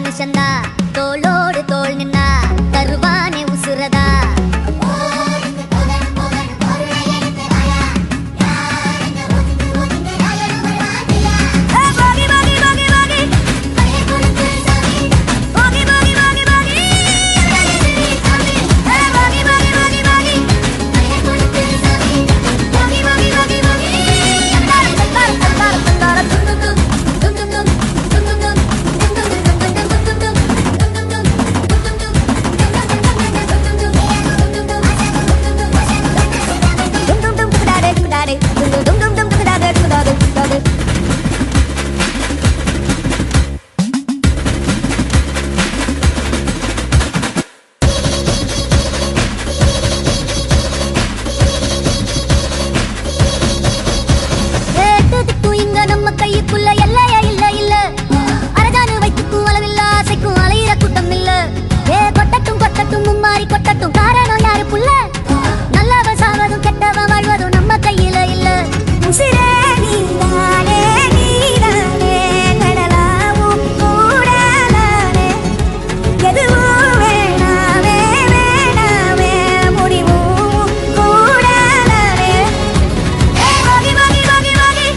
மனுஷந்தா தோளோடு தோள் நின்னா தருவானே உசுரதா கைக்குள்ள எல்லையா இல்ல இல்ல அரஜானு வைத்துக்கும் அளவில்ல ஆசைக்கும் அலையிற கூட்டம் இல்ல கொட்டட்டும் கொட்டட்டும் மும்மாறி கொட்டட்டும் காரணம் யாரு புள்ள நல்லவ சாவதும் கெட்டவ வாழ்வதும் நம்ம கையில இல்ல உசிரே நீதானே நீதானே கடலாவும் கூடலானே எதுவும் வேணாமே வேணாமே முடிவும் கூடலானே வாகி வாகி வாகி வாகி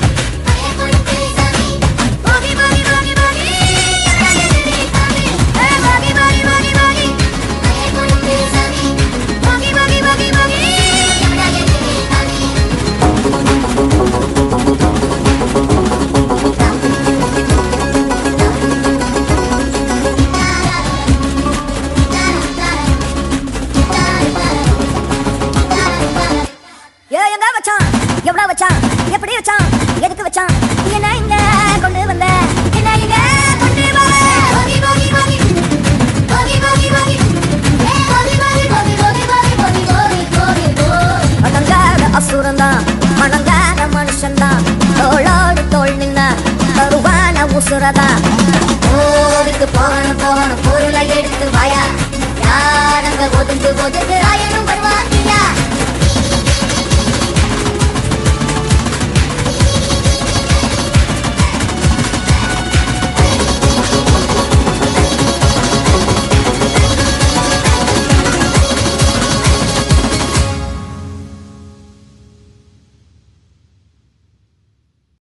எவ்வளவு வச்சான் எப்படி வச்சான் எதுக்கு வச்சான் என்ன இங்க கொண்டு வந்த என்ன இங்க கொண்டு வா போகி போகி போகி போகி போகி போகி போகி போகி போகி போகி போகி போகி போகி போகி அடங்காத அசுரன்தான் மணங்காத மனுஷன்தான் தோளோடு தோள் நின்ன தருவான உசுரதா போருக்கு போகணும் போகணும் பொருளை எடுத்து வாயா யார் அங்க ஒதுங்கு ஒதுங்கு ஆயனும் வருவான்